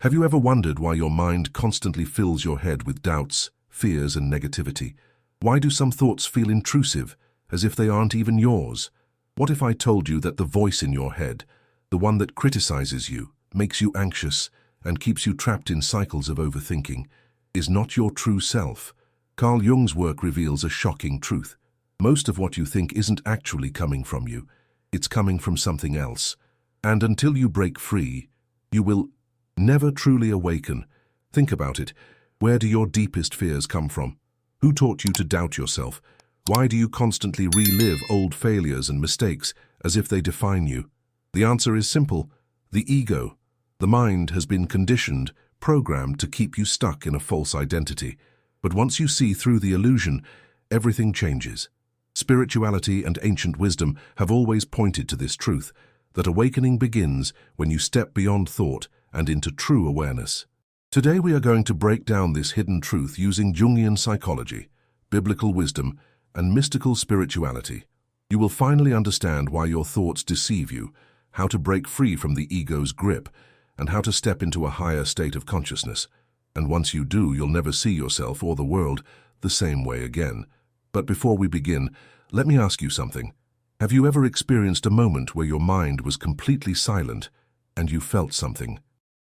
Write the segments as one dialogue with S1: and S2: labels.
S1: Have you ever wondered why your mind constantly fills your head with doubts, fears, and negativity? Why do some thoughts feel intrusive, as if they aren't even yours? What if I told you that the voice in your head, the one that criticizes you, makes you anxious, and keeps you trapped in cycles of overthinking, is not your true self? Carl Jung's work reveals a shocking truth. Most of what you think isn't actually coming from you. It's coming from something else. And until you break free, you will never truly awaken. Think about it. Where do your deepest fears come from? Who taught you to doubt yourself? Why do you constantly relive old failures and mistakes as if they define you? The answer is simple. The ego. The mind has been conditioned, programmed to keep you stuck in a false identity. But once you see through the illusion, everything changes. Spirituality and ancient wisdom have always pointed to this truth, that awakening begins when you step beyond thought and into true awareness. Today we are going to break down this hidden truth using Jungian psychology, biblical wisdom, and mystical spirituality. You will finally understand why your thoughts deceive you, how to break free from the ego's grip, and how to step into a higher state of consciousness. And once you do, you'll never see yourself or the world the same way again. But before we begin, let me ask you something. Have you ever experienced a moment where your mind was completely silent and you felt something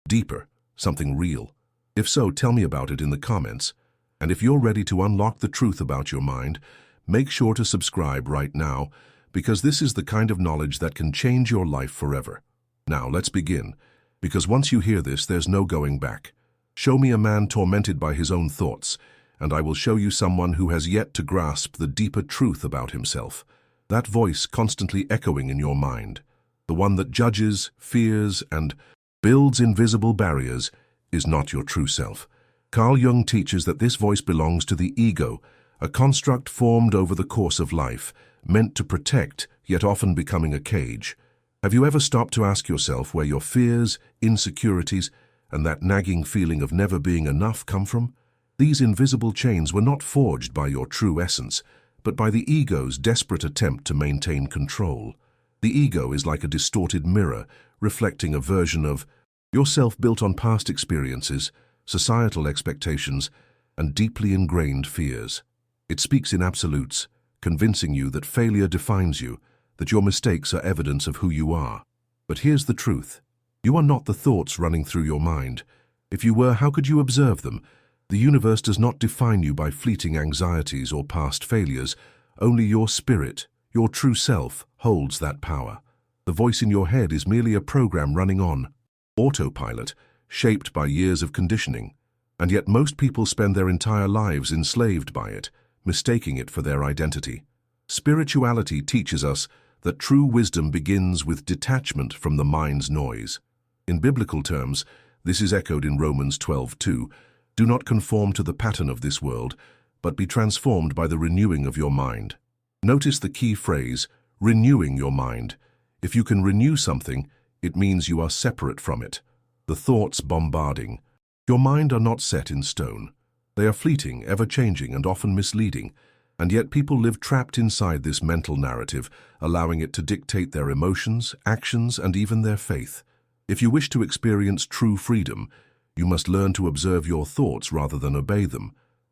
S1: deeper, something real? If so, tell me about it in the comments. And if you're ready to unlock the truth about your mind, make sure to subscribe right now, because this is the kind of knowledge that can change your life forever. Now, let's begin, because once you hear this, there's no going back. Show me a man tormented by his own thoughts, and I will show you someone who has yet to grasp the deeper truth about himself. That voice constantly echoing in your mind, the one that judges, fears, and builds invisible barriers, is not your true self. Carl Jung teaches that this voice belongs to the ego, a construct formed over the course of life, meant to protect, yet often becoming a cage. Have you ever stopped to ask yourself where your fears, insecurities, and that nagging feeling of never being enough come from? These invisible chains were not forged by your true essence, but by the ego's desperate attempt to maintain control. The ego is like a distorted mirror, reflecting a version of yourself built on past experiences, societal expectations, and deeply ingrained fears. It speaks in absolutes, convincing you that failure defines you, that your mistakes are evidence of who you are. But here's the truth. You are not the thoughts running through your mind. If you were, how could you observe them? The universe does not define you by fleeting anxieties or past failures. Only your spirit, your true self, holds that power. The voice in your head is merely a program running on autopilot, shaped by years of conditioning. And yet most people spend their entire lives enslaved by it, mistaking it for their identity. Spirituality teaches us that true wisdom begins with detachment from the mind's noise. In biblical terms, this is echoed in Romans 12:2. Do not conform to the pattern of this world, but be transformed by the renewing of your mind. Notice the key phrase, renewing your mind. If you can renew something, it means you are separate from it. The thoughts bombarding your mind are not set in stone. They are fleeting, ever-changing, and often misleading. And yet people live trapped inside this mental narrative, allowing it to dictate their emotions, actions, and even their faith. If you wish to experience true freedom, you must learn to observe your thoughts rather than obey them.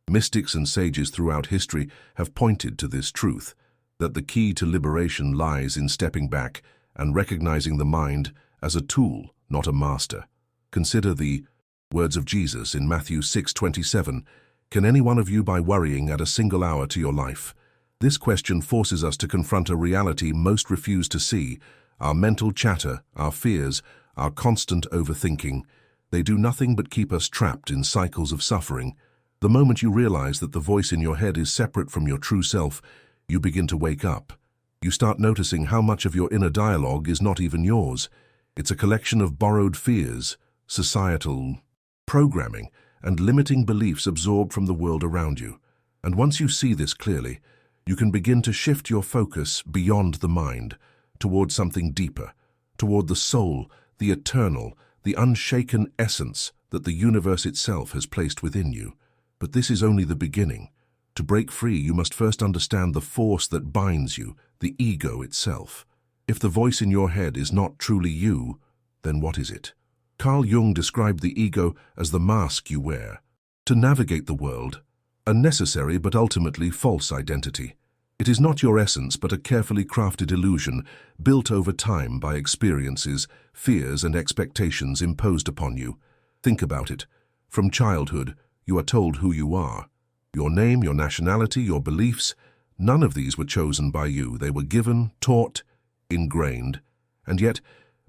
S1: Mystics and sages throughout history have pointed to this truth, that the key to liberation lies in stepping back and recognizing the mind as a tool, not a master. Consider the words of Jesus in Matthew 6:27. Can any one of you by worrying add a single hour to your life? This question forces us to confront a reality most refuse to see: our mental chatter, our fears, our constant overthinking. They do nothing but keep us trapped in cycles of suffering. The moment you realize that the voice in your head is separate from your true self, you begin to wake up. You start noticing how much of your inner dialogue is not even yours. It's a collection of borrowed fears, societal programming, and limiting beliefs absorbed from the world around you. And once you see this clearly, you can begin to shift your focus beyond the mind, toward something deeper, toward the soul, the eternal, the unshaken essence that the universe itself has placed within you. But this is only the beginning. To break free, you must first understand the force that binds you, the ego itself. If the voice in your head is not truly you, then what is it? Carl Jung described the ego as the mask you wear to navigate the world, a necessary but ultimately false identity. It is not your essence but a carefully crafted illusion built over time by experiences, fears, and expectations imposed upon you. Think about it. From childhood, you are told who you are. Your name, your nationality, your beliefs, none of these were chosen by you. They were given, taught, ingrained. And yet,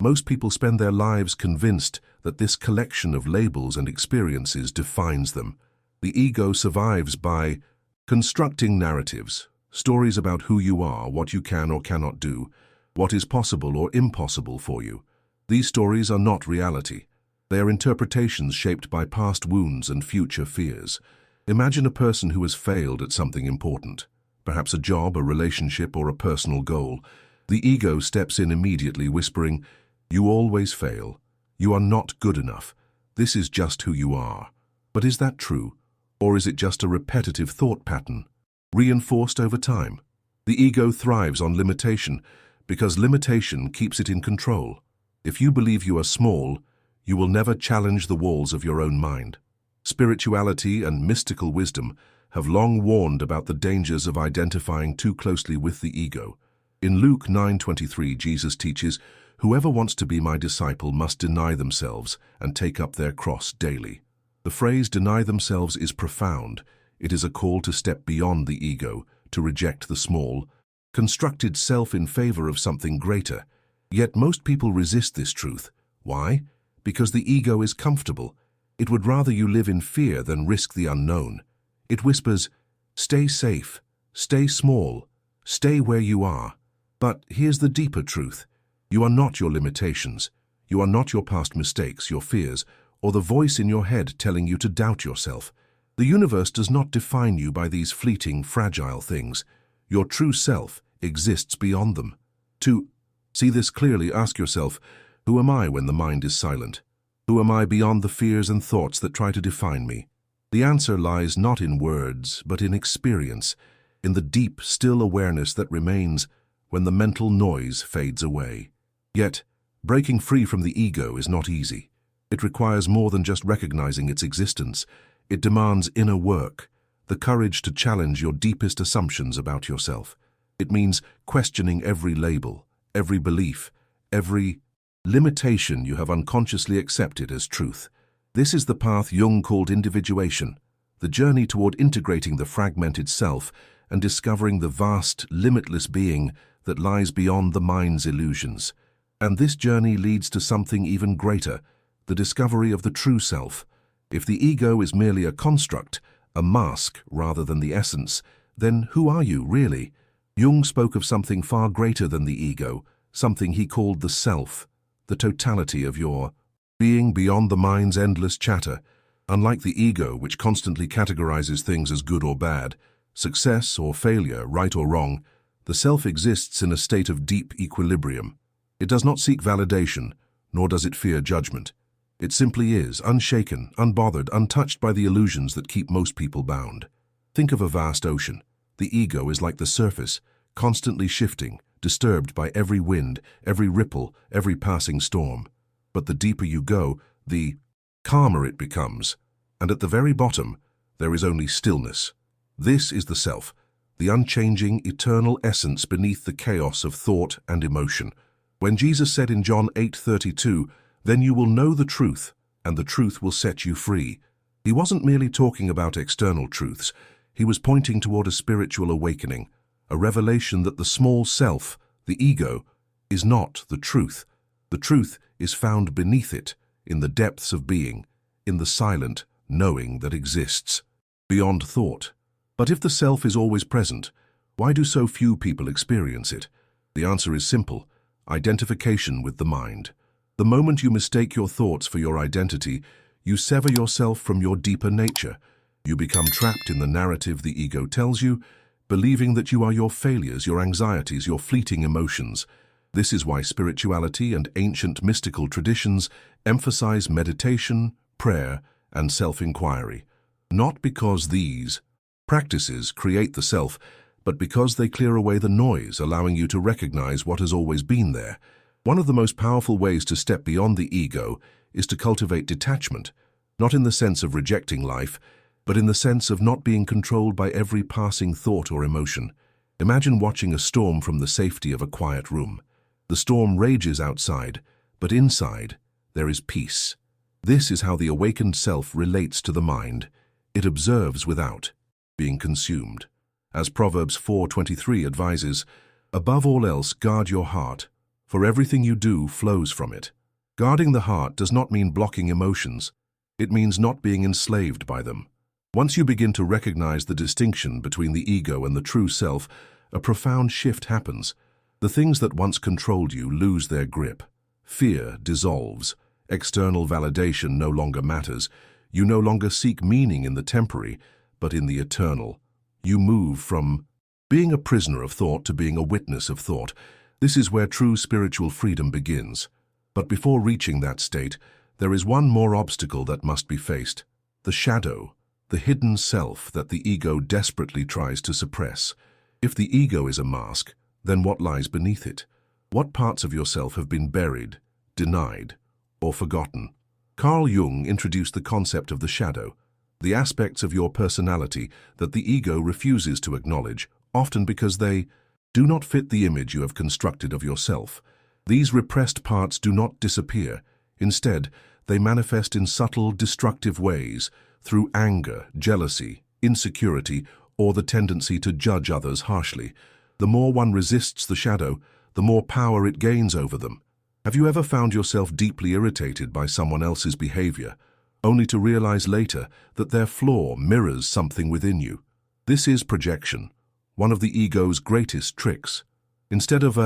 S1: most people spend their lives convinced that this collection of labels and experiences defines them. The ego survives by constructing narratives, stories about who you are, what you can or cannot do, what is possible or impossible for you. These stories are not reality. They are interpretations shaped by past wounds and future fears. Imagine a person who has failed at something important, perhaps a job, a relationship, or a personal goal. The ego steps in immediately, whispering, "You always fail. You are not good enough. This is just who you are." But is that true? Or is it just a repetitive thought pattern, reinforced over time? The ego thrives on limitation because limitation keeps it in control. If you believe you are small, you will never challenge the walls of your own mind. Spirituality and mystical wisdom have long warned about the dangers of identifying too closely with the ego. In Luke 9:23, Jesus teaches, "Whoever wants to be my disciple must deny themselves and take up their cross daily." The phrase "deny themselves" is profound. It is a call to step beyond the ego, to reject the small, constructed self in favor of something greater. Yet most people resist this truth. Why? Because the ego is comfortable. It would rather you live in fear than risk the unknown. It whispers, "Stay safe, stay small, stay where you are." But here's the deeper truth. You are not your limitations. You are not your past mistakes, your fears, or the voice in your head telling you to doubt yourself. The universe does not define you by these fleeting, fragile things. Your true self exists beyond them. To see this clearly, ask yourself, who am I when the mind is silent? Who am I beyond the fears and thoughts that try to define me? The answer lies not in words, but in experience, in the deep, still awareness that remains when the mental noise fades away. Yet, breaking free from the ego is not easy. It requires more than just recognizing its existence. It demands inner work, the courage to challenge your deepest assumptions about yourself. It means questioning every label, every belief, every limitation you have unconsciously accepted as truth. This is the path Jung called individuation, the journey toward integrating the fragmented self and discovering the vast, limitless being that lies beyond the mind's illusions. And this journey leads to something even greater, the discovery of the true self. If the ego is merely a construct, a mask rather than the essence, then who are you really? Jung spoke of something far greater than the ego, something he called the self, the totality of your being beyond the mind's endless chatter. Unlike the ego, which constantly categorizes things as good or bad, success or failure, right or wrong, the self exists in a state of deep equilibrium. It does not seek validation, nor does it fear judgment. It simply is, unshaken, unbothered, untouched by the illusions that keep most people bound. Think of a vast ocean. The ego is like the surface, constantly shifting, disturbed by every wind, every ripple, every passing storm. But the deeper you go, the calmer it becomes. And at the very bottom, there is only stillness. This is the self, the unchanging, eternal essence beneath the chaos of thought and emotion. When Jesus said in John 8:32, "Then you will know the truth, and the truth will set you free," he wasn't merely talking about external truths. He was pointing toward a spiritual awakening, a revelation that the small self, the ego, is not the truth. The truth is found beneath it, in the depths of being, in the silent knowing that exists, beyond thought. But if the self is always present, why do so few people experience it? The answer is simple: identification with the mind. The moment you mistake your thoughts for your identity, you sever yourself from your deeper nature. You become trapped in the narrative the ego tells you, believing that you are your failures, your anxieties, your fleeting emotions. This is why spirituality and ancient mystical traditions emphasize meditation, prayer, and self-inquiry. Not because these practices create the self, but because they clear away the noise, allowing you to recognize what has always been there. One of the most powerful ways to step beyond the ego is to cultivate detachment, not in the sense of rejecting life, but in the sense of not being controlled by every passing thought or emotion. Imagine watching a storm from the safety of a quiet room. The storm rages outside, but inside there is peace. This is how the awakened self relates to the mind. It observes without being consumed. As Proverbs 4:23 advises, "Above all else, guard your heart, for everything you do flows from it." Guarding the heart does not mean blocking emotions. It means not being enslaved by them. Once you begin to recognize the distinction between the ego and the true self, a profound shift happens. The things that once controlled you lose their grip. Fear dissolves. External validation no longer matters. You no longer seek meaning in the temporary, but in the eternal. You move from being a prisoner of thought to being a witness of thought. This is where true spiritual freedom begins. But before reaching that state, there is one more obstacle that must be faced: the shadow, the hidden self that the ego desperately tries to suppress. If the ego is a mask, then what lies beneath it? What parts of yourself have been buried, denied, or forgotten? Carl Jung introduced the concept of the shadow, the aspects of your personality that the ego refuses to acknowledge, often because they do not fit the image you have constructed of yourself. These repressed parts do not disappear. Instead, they manifest in subtle, destructive ways, through anger, jealousy, insecurity, or the tendency to judge others harshly. The more one resists the shadow, the more power it gains over them. Have you ever found yourself deeply irritated by someone else's behavior, only to realize later that their flaw mirrors something within you? This is projection, one of the ego's greatest tricks. Instead of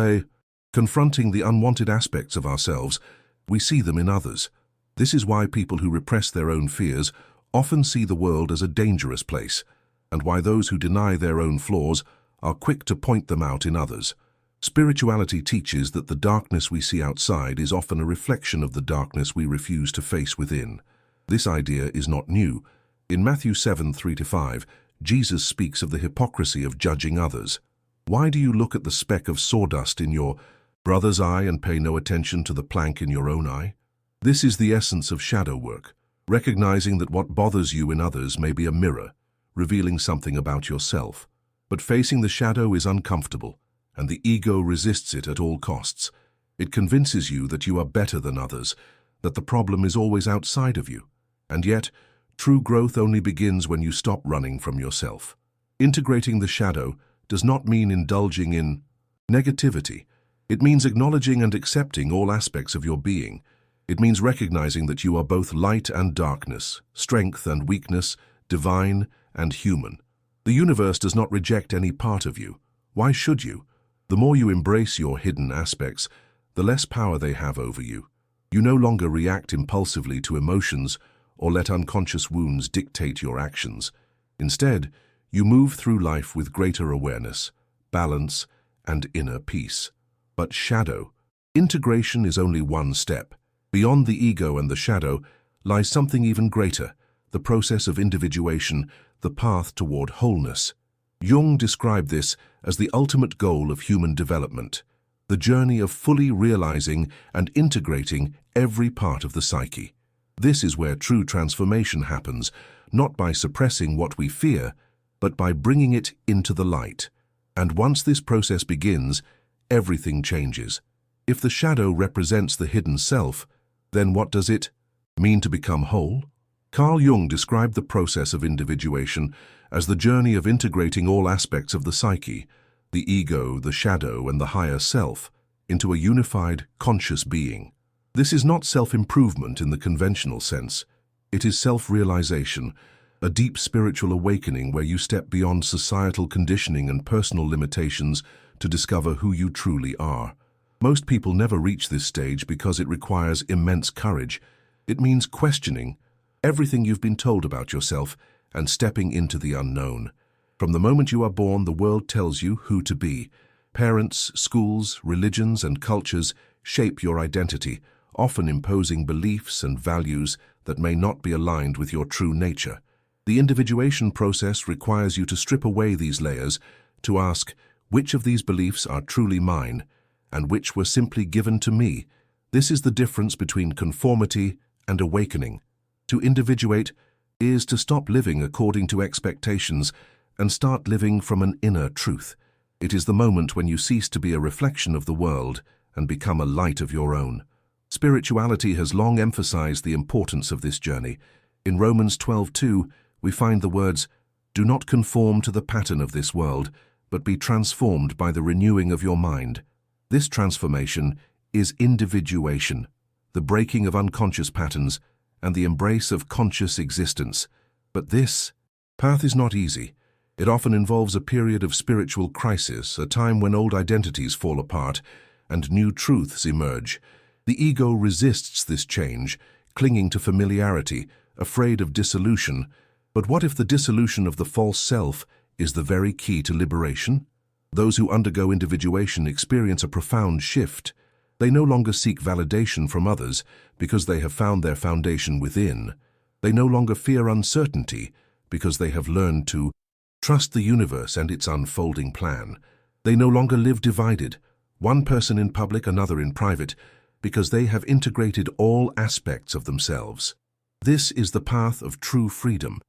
S1: confronting the unwanted aspects of ourselves, we see them in others. This is why people who repress their own fears often see the world as a dangerous place, and why those who deny their own flaws are quick to point them out in others. Spirituality teaches that the darkness we see outside is often a reflection of the darkness we refuse to face within. This idea is not new. In Matthew 7:3-5, Jesus speaks of the hypocrisy of judging others. Why do you look at the speck of sawdust in your brother's eye and pay no attention to the plank in your own eye? This is the essence of shadow work, recognizing that what bothers you in others may be a mirror, revealing something about yourself. But facing the shadow is uncomfortable, and the ego resists it at all costs. It convinces you that you are better than others, that the problem is always outside of you. And yet, true growth only begins when you stop running from yourself. Integrating the shadow does not mean indulging in negativity. It means acknowledging and accepting all aspects of your being. It means recognizing that you are both light and darkness, strength and weakness, divine and human. The universe does not reject any part of you. Why should you? The more you embrace your hidden aspects, the less power they have over you. You no longer react impulsively to emotions or let unconscious wounds dictate your actions. Instead, you move through life with greater awareness, balance, and inner peace. But shadow, integration is only one step. Beyond the ego and the shadow lies something even greater, the process of individuation, the path toward wholeness. Jung described this as the ultimate goal of human development, the journey of fully realizing and integrating every part of the psyche. This is where true transformation happens, not by suppressing what we fear, but by bringing it into the light. And once this process begins, everything changes. If the shadow represents the hidden self, then what does it mean to become whole? Carl Jung described the process of individuation as the journey of integrating all aspects of the psyche, the ego, the shadow, and the higher self, into a unified, conscious being. This is not self-improvement in the conventional sense. It is self-realization, a deep spiritual awakening where you step beyond societal conditioning and personal limitations to discover who you truly are. Most people never reach this stage because it requires immense courage. It means questioning everything you've been told about yourself and stepping into the unknown. From the moment you are born, the world tells you who to be. Parents, schools, religions, and cultures shape your identity, often imposing beliefs and values that may not be aligned with your true nature. The individuation process requires you to strip away these layers, to ask which of these beliefs are truly mine and which were simply given to me. This is the difference between conformity and awakening. To individuate is to stop living according to expectations and start living from an inner truth. It is the moment when you cease to be a reflection of the world and become a light of your own. Spirituality has long emphasized the importance of this journey. In Romans 12:2, we find the words, "Do not conform to the pattern of this world, but be transformed by the renewing of your mind." This transformation is individuation, the breaking of unconscious patterns, and the embrace of conscious existence. But this path is not easy. It often involves a period of spiritual crisis, a time when old identities fall apart and new truths emerge. The ego resists this change, clinging to familiarity, afraid of dissolution. But what if the dissolution of the false self is the very key to liberation? Those who undergo individuation experience a profound shift. They no longer seek validation from others because they have found their foundation within. They no longer fear uncertainty because they have learned to trust the universe and its unfolding plan. They no longer live divided, one person in public, another in private, because they have integrated all aspects of themselves. This is the path of true freedom.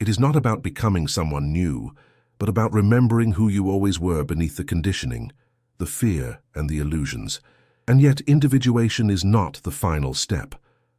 S1: It is not about becoming someone new, but about remembering who you always were beneath the conditioning, the fear, and the illusions. And yet, individuation is not the final step.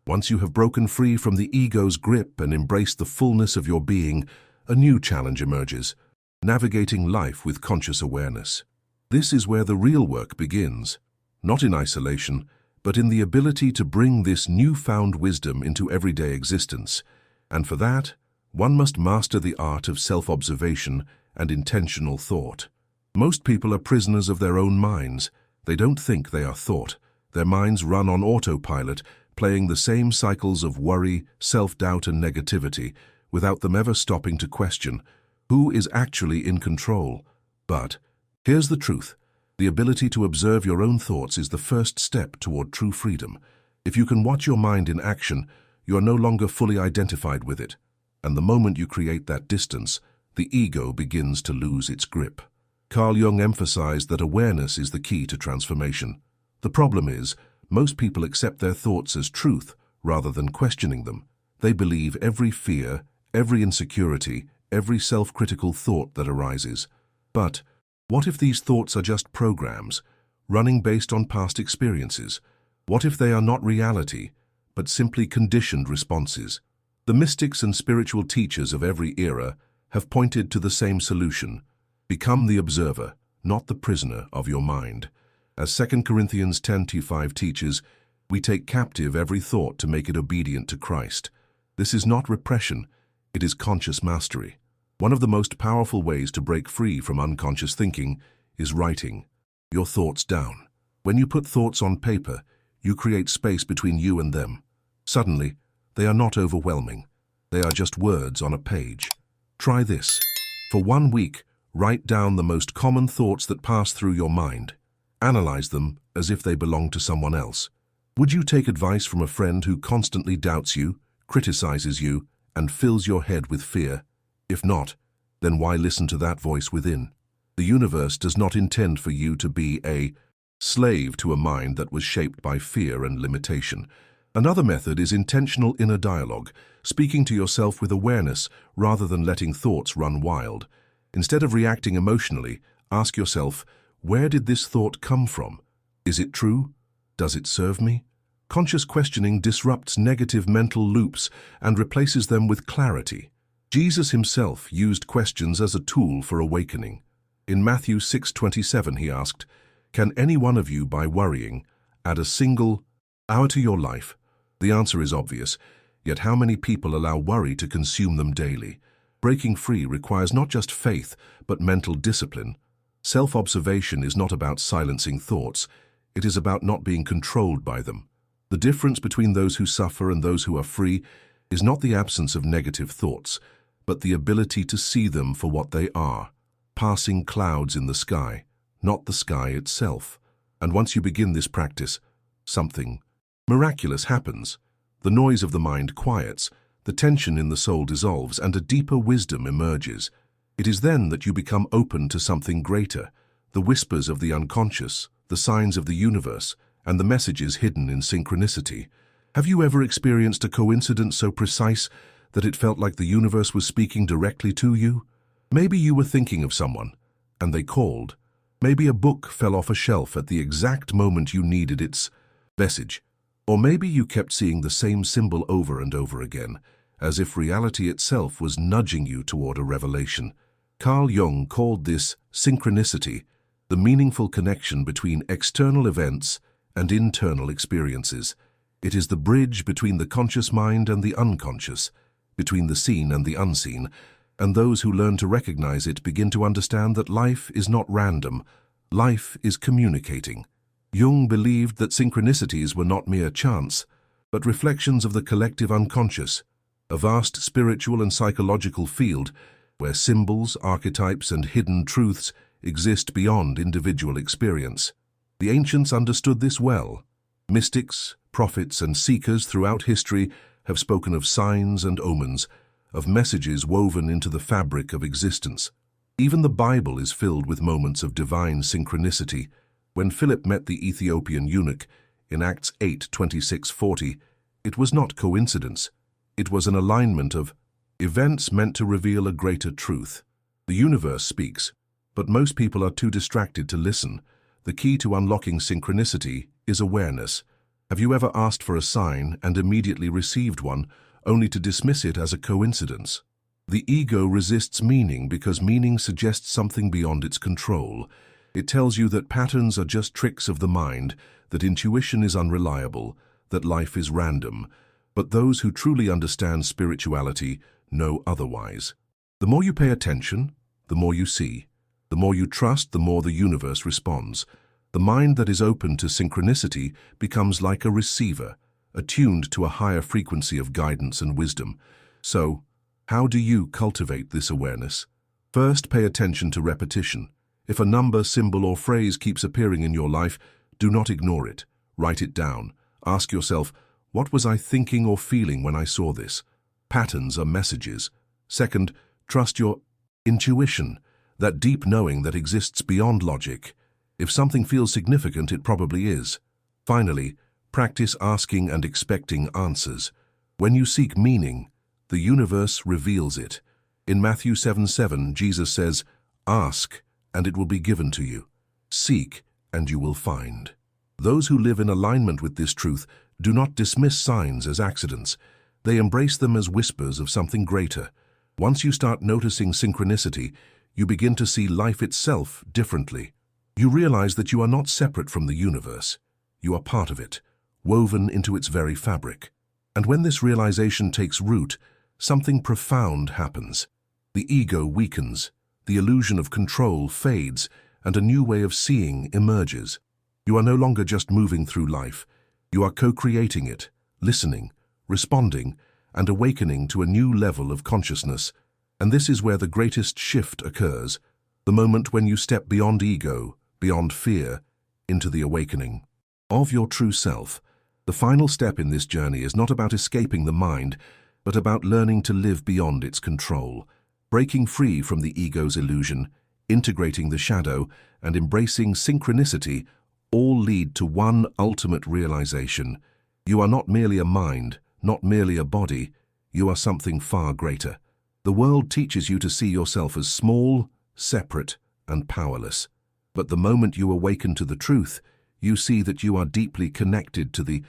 S1: Once you have broken free from the ego's grip and embraced the fullness of your being, a new challenge emerges: navigating life with conscious awareness. This is where the real work begins, not in isolation, but in the ability to bring this newfound wisdom into everyday existence. And for that, one must master the art of self-observation and intentional thought. Most people are prisoners of their own minds. They don't think, they are thought. Their minds run on autopilot, playing the same cycles of worry, self-doubt, and negativity, without them ever stopping to question who is actually in control. But here's the truth. The ability to observe your own thoughts is the first step toward true freedom. If you can watch your mind in action, you are no longer fully identified with it. And the moment you create that distance, the ego begins to lose its grip. Carl Jung emphasized that awareness is the key to transformation. The problem is, most people accept their thoughts as truth rather than questioning them. They believe every fear, every insecurity, every self-critical thought that arises. But what if these thoughts are just programs, running based on past experiences? What if they are not reality, but simply conditioned responses? The mystics and spiritual teachers of every era have pointed to the same solution: become the observer, not the prisoner of your mind. As 2 Corinthians 10:5 teaches, we take captive every thought to make it obedient to Christ. This is not repression, it is conscious mastery. One of the most powerful ways to break free from unconscious thinking is writing your thoughts down. When you put thoughts on paper, you create space between you and them. Suddenly, they are not overwhelming. They are just words on a page. Try this. For 1 week, write down the most common thoughts that pass through your mind. Analyze them as if they belong to someone else. Would you take advice from a friend who constantly doubts you, criticizes you, and fills your head with fear? If not, then why listen to that voice within? The universe does not intend for you to be a slave to a mind that was shaped by fear and limitation. Another method is intentional inner dialogue, speaking to yourself with awareness rather than letting thoughts run wild. Instead of reacting emotionally, ask yourself, where did this thought come from? Is it true? Does it serve me? Conscious questioning disrupts negative mental loops and replaces them with clarity. Jesus himself used questions as a tool for awakening. In Matthew 6:27 he asked, "Can any one of you, by worrying, add a single hour to your life?" The answer is obvious, yet how many people allow worry to consume them daily? Breaking free requires not just faith, but mental discipline. Self-observation is not about silencing thoughts, it is about not being controlled by them. The difference between those who suffer and those who are free is not the absence of negative thoughts, but the ability to see them for what they are, passing clouds in the sky, not the sky itself. And once you begin this practice, something miraculous happens. The noise of the mind quiets, the tension in the soul dissolves, and a deeper wisdom emerges. It is then that you become open to something greater, the whispers of the unconscious, the signs of the universe, and the messages hidden in synchronicity. Have you ever experienced a coincidence so precise that it felt like the universe was speaking directly to you? Maybe you were thinking of someone, and they called. Maybe a book fell off a shelf at the exact moment you needed its message. Or maybe you kept seeing the same symbol over and over again, as if reality itself was nudging you toward a revelation. Carl Jung called this synchronicity, the meaningful connection between external events and internal experiences. It is the bridge between the conscious mind and the unconscious, between the seen and the unseen, and those who learn to recognize it begin to understand that life is not random, life is communicating. Jung believed that synchronicities were not mere chance, but reflections of the collective unconscious, a vast spiritual and psychological field where symbols, archetypes, and hidden truths exist beyond individual experience. The ancients understood this well. Mystics, prophets, and seekers throughout history have spoken of signs and omens, of messages woven into the fabric of existence. Even the Bible is filled with moments of divine synchronicity. When Philip met the Ethiopian eunuch in Acts 8:26-40, it was not coincidence. It was an alignment of events meant to reveal a greater truth. The universe speaks, but most people are too distracted to listen. The key to unlocking synchronicity is awareness. Have you ever asked for a sign and immediately received one, only to dismiss it as a coincidence? The ego resists meaning because meaning suggests something beyond its control. It tells you that patterns are just tricks of the mind, that intuition is unreliable, that life is random. But those who truly understand spirituality know otherwise. The more you pay attention, the more you see. The more you trust, the more the universe responds. The mind that is open to synchronicity becomes like a receiver, attuned to a higher frequency of guidance and wisdom. So, how do you cultivate this awareness? First, pay attention to repetition. If a number, symbol, or phrase keeps appearing in your life, do not ignore it. Write it down. Ask yourself, what was I thinking or feeling when I saw this? Patterns are messages. Second, trust your intuition, that deep knowing that exists beyond logic. If something feels significant, it probably is. Finally, practice asking and expecting answers. When you seek meaning, the universe reveals it. In Matthew 7:7, Jesus says, "Ask, and it will be given to you. Seek, and you will find." Those who live in alignment with this truth do not dismiss signs as accidents. They embrace them as whispers of something greater. Once you start noticing synchronicity, you begin to see life itself differently. You realize that you are not separate from the universe. You are part of it, woven into its very fabric. And when this realization takes root, something profound happens. The ego weakens, the illusion of control fades, and a new way of seeing emerges. You are no longer just moving through life. You are co-creating it, listening, responding, and awakening to a new level of consciousness. And this is where the greatest shift occurs, the moment when you step beyond ego, beyond fear, into the awakening of your true self. The final step in this journey is not about escaping the mind, but about learning to live beyond its control, breaking free from the ego's illusion, integrating the shadow, and embracing synchronicity, all lead to one ultimate realization. You are not merely a mind, not merely a body, you are something far greater. The world teaches you to see yourself as small, separate, and powerless. But the moment you awaken to the truth, you see that you are deeply connected to the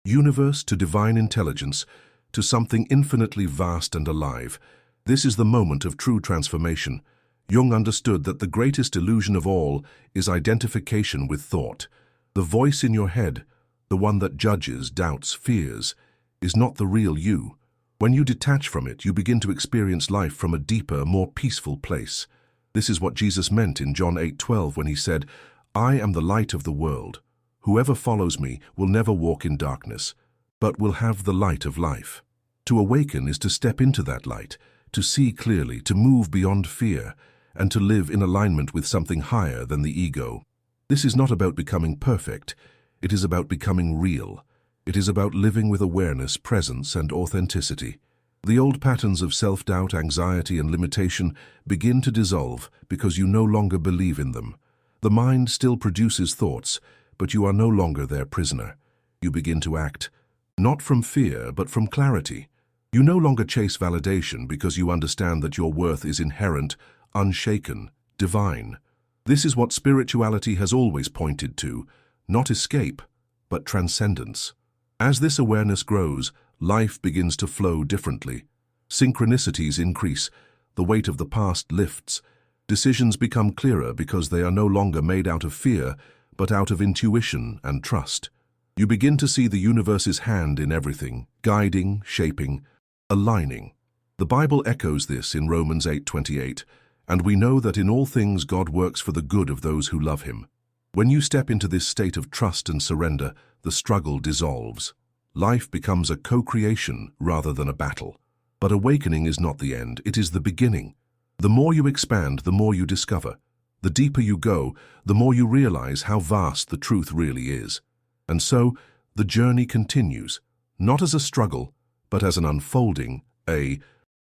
S1: universe, to divine intelligence, to something infinitely vast and alive. This is the moment of true transformation. Jung understood that the greatest illusion of all is identification with thought. The voice in your head, the one that judges, doubts, fears, is not the real you. When you detach from it, you begin to experience life from a deeper, more peaceful place. This is what Jesus meant in John 8:12 when he said, "I am the light of the world. Whoever follows me will never walk in darkness, but will have the light of life." To awaken is to step into that light, to see clearly, to move beyond fear, and to live in alignment with something higher than the ego. This is not about becoming perfect. It is about becoming real. It is about living with awareness, presence, and authenticity. The old patterns of self-doubt, anxiety, and limitation begin to dissolve because you no longer believe in them. The mind still produces thoughts, but you are no longer their prisoner. You begin to act, Not from fear, but from clarity. You no longer chase validation because you understand that your worth is inherent, unshaken, divine. This is what spirituality has always pointed to, not escape, but transcendence. As this awareness grows, life begins to flow differently. Synchronicities increase, the weight of the past lifts. Decisions become clearer because they are no longer made out of fear, but out of intuition and trust. You begin to see the universe's hand in everything, guiding, shaping, aligning. The Bible echoes this in Romans 8:28, and we know that in all things God works for the good of those who love him. When you step into this state of trust and surrender, the struggle dissolves. Life becomes a co-creation rather than a battle. But awakening is not the end, it is the beginning. The more you expand, the more you discover. The deeper you go, the more you realize how vast the truth really is. And so, the journey continues, not as a struggle, but as an unfolding, a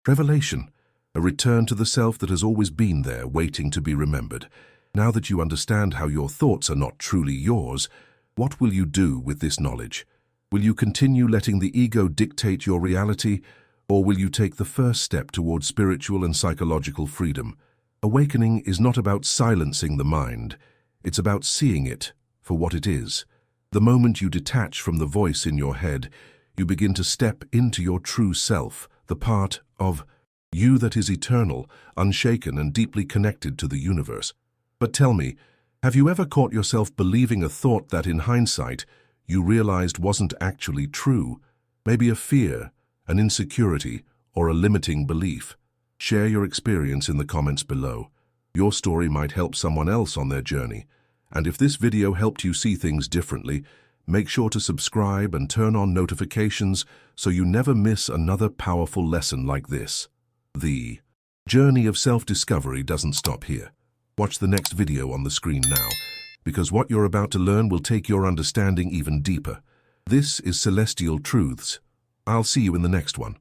S1: revelation, a return to the self that has always been there, waiting to be remembered. Now that you understand how your thoughts are not truly yours, what will you do with this knowledge? Will you continue letting the ego dictate your reality, or will you take the first step toward spiritual and psychological freedom? Awakening is not about silencing the mind, it's about seeing it for what it is. The moment you detach from the voice in your head, you begin to step into your true self, the part of you that is eternal, unshaken, and deeply connected to the universe. But tell me, have you ever caught yourself believing a thought that, in hindsight, you realized wasn't actually true? Maybe a fear, an insecurity, or a limiting belief? Share your experience in the comments below. Your story might help someone else on their journey. And if this video helped you see things differently, make sure to subscribe and turn on notifications so you never miss another powerful lesson like this. The journey of self-discovery doesn't stop here. Watch the next video on the screen now, because what you're about to learn will take your understanding even deeper. This is Celestial Truths. I'll see you in the next one.